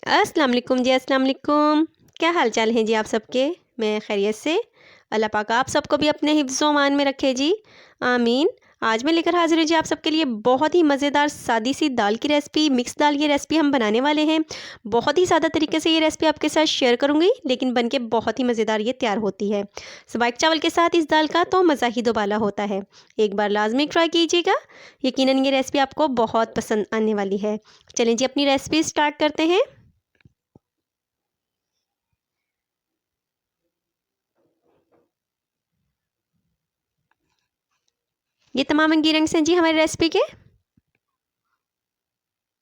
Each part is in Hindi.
अस्सलाम वालेकुम जी, अस्सलाम वालेकुम। क्या हाल चाल हैं जी आप सबके? मैं खैरियत से। अल्लाह पाक आप सबको भी अपने हिफ्ज़-ओ अमान में रखे जी, आमीन। आज मैं लेकर हाज़िर हूँ जी आप सबके लिए बहुत ही मज़ेदार सादी सी दाल की रेसिपी, मिक्स दाल की रेसिपी हम बनाने वाले हैं। बहुत ही सादा तरीके से ये रेसिपी आपके साथ शेयर करूँगी, लेकिन बन के बहुत ही मज़ेदार ये तैयार होती है। वाइट चावल के साथ इस दाल का तो मज़ा ही दोबाला होता है। एक बार लाज़मी ट्राई कीजिएगा, यकीनन ये रेसिपी आपको बहुत पसंद आने वाली है। चलें जी अपनी रेसिपी स्टार्ट करते हैं। ये तमाम इंग्रीडियंट्स हैं जी हमारी रेसिपी के।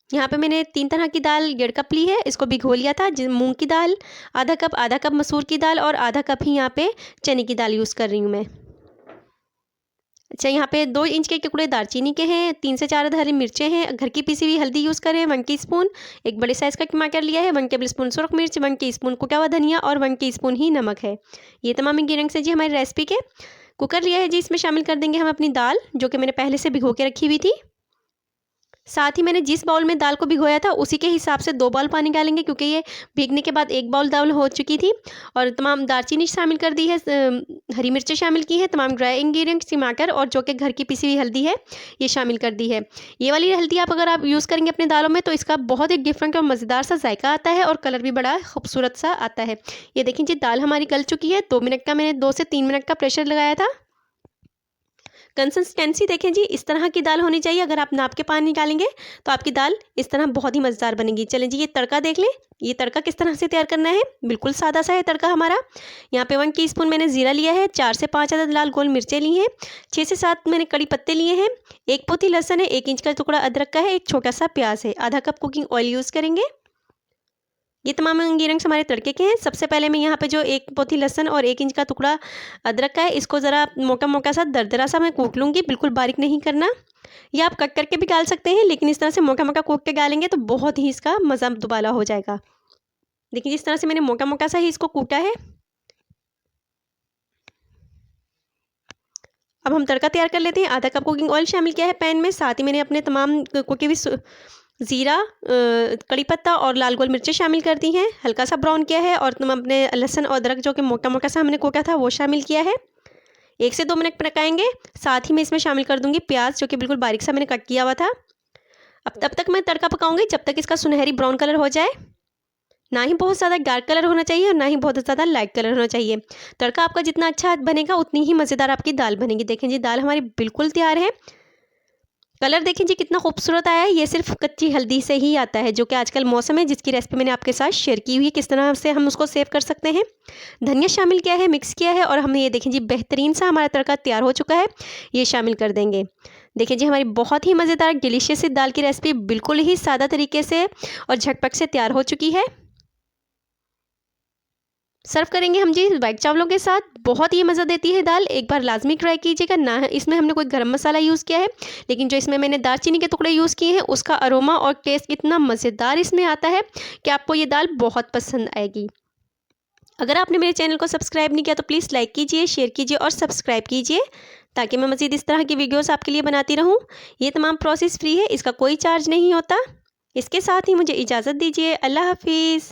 यहाँ पे मैंने 3 तरह की दाल 1.5 कप ली है, इसको भिगो लिया था। मूंग की दाल आधा कप मसूर की दाल और आधा कप ही यहाँ पे चने की दाल यूज़ कर रही हूँ मैं। अच्छा, यहाँ पे 2 इंच के टुकड़े दालचीनी के हैं, 3 से 4 हरी मिर्चें हैं, घर की पिसी हुई हल्दी यूज़ करें 1 टीस्पून, एक बड़े साइज़ का टमाटर लिया है, 1 टेबलस्पून सुरख मिर्च, 1 टीस्पून कुटा हुआ धनिया और 1 टीस्पून ही नमक है। ये तमाम इंग्रीडियंट्स हैं जी हमारी रेसिपी के। कुकर लिया है जी, इसमें शामिल कर देंगे हम अपनी दाल, जो कि मैंने पहले से भिगो के रखी हुई थी। साथ ही मैंने जिस बाउल में दाल को भिगोया था उसी के हिसाब से 2 बाउल पानी डालेंगे, क्योंकि ये भीगने के बाद 1 बाउल दाल हो चुकी थी। और तमाम दालचीनी शामिल कर दी है, हरी मिर्चें शामिल की हैं, तमाम ड्राई इंग्रेडिएंट्स टमाटर और जो कि घर की पिसी हुई हल्दी है ये शामिल कर दी है। ये वाली हल्दी अगर आप यूज़ करेंगे अपनी दालों में तो इसका बहुत एक डिफरेंट और मज़ेदार सा जायका आता है और कलर भी बड़ा खूबसूरत सा आता है। ये देखिए जी दाल हमारी गल चुकी है। 2 मिनट का मैंने 2 से 3 मिनट का प्रेशर लगाया था। कंसिस्टेंसी देखें जी, इस तरह की दाल होनी चाहिए। अगर आप नाप के पानी डालेंगे तो आपकी दाल इस तरह बहुत ही मज़ेदार बनेगी। चलें जी ये तड़का देख लें, ये तड़का किस तरह से तैयार करना है। बिल्कुल सादा सा है तड़का हमारा। यहाँ पे 1 टीस्पून मैंने ज़ीरा लिया है, 4 से 5 अदद लाल गोल मिर्चें ली हैं, 6 से 7 मैंने कड़ी पत्ते लिए हैं, 1 पोथी लहसुन है, 1 इंच का टुकड़ा अदरक का है, एक छोटा सा प्याज है, आधा कप कुकिंग ऑयल यूज़ करेंगे। ये तमाम इंग्रीडियंट्स हमारे तड़के के हैं। सबसे पहले मैं यहाँ पे जो 1 पोथी लहसुन और 1 इंच का टुकड़ा अदरक का है, इसको ज़रा मोटा-मोटा सा दरदरा सा मैं कूट लूँगी, बिल्कुल बारीक नहीं करना। या आप कट करके भी डाल सकते हैं, लेकिन इस तरह से मोटा-मोटा कूट के डालेंगे तो बहुत ही इसका मज़ा दुबाला हो जाएगा। देखिए जिस तरह से मैंने मोटा-मोटा सा ही इसको कूटा है। अब हम तड़का तैयार कर लेते हैं। आधा कप कुकिंग ऑयल शामिल किया है पैन में, साथ ही मैंने अपने तमाम कुटी हुई ज़ीरा, कड़ी पत्ता और लाल गोल मिर्चें शामिल कर दी हैं, हल्का सा ब्राउन किया है। और तुम अपने लहसुन और अदरक जो कि मोटा-मोटा सा हमने कूटा था वो शामिल किया है। 1 से 2 मिनट पकाएंगे। साथ ही मैं इसमें शामिल कर दूँगी प्याज, जो कि बिल्कुल बारीक सा मैंने कट किया हुआ था। अब तब तक मैं तड़का पकाऊँगी जब तक इसका सुनहरी ब्राउन कलर हो जाए। ना ही बहुत ज़्यादा डार्क कलर होना चाहिए और ना ही बहुत ज़्यादा लाइट कलर होना चाहिए। तड़का आपका जितना अच्छा बनेगा उतनी ही मज़ेदार आपकी दाल बनेगी। देखें जी दाल हमारी बिल्कुल तैयार है। कलर देखें जी कितना खूबसूरत आया है। ये सिर्फ कच्ची हल्दी से ही आता है, जो कि आजकल मौसम है, जिसकी रेसिपी मैंने आपके साथ शेयर की हुई है किस तरह से हम उसको सेव कर सकते हैं। धनिया शामिल किया है, मिक्स किया है और हमने ये देखें जी बेहतरीन सा हमारा तड़का तैयार हो चुका है। ये शामिल कर देंगे। देखिए जी हमारी बहुत ही मज़ेदार डिलीशियस सी दाल की रेसिपी बिल्कुल ही सादा तरीके से और झटपट से तैयार हो चुकी है। सर्व करेंगे हम जी वाइट चावलों के साथ। बहुत ही मज़ा देती है दाल, एक बार लाजमी ट्राई कीजिएगा। ना इसमें हमने कोई गरम मसाला यूज़ किया है, लेकिन जो इसमें मैंने दालचीनी के टुकड़े यूज़ किए हैं उसका अरोमा और टेस्ट इतना मज़ेदार इसमें आता है कि आपको ये दाल बहुत पसंद आएगी। अगर आपने मेरे चैनल को सब्सक्राइब नहीं किया तो प्लीज़ लाइक कीजिए, शेयर कीजिए और सब्सक्राइब कीजिए, ताकि मैं मज़ीद इस तरह की वीडियोज़ आपके लिए बनाती रहूँ। ये तमाम प्रोसेस फ्री है, इसका कोई चार्ज नहीं होता। इसके साथ ही मुझे इजाज़त दीजिए। अल्लाह हाफिज़।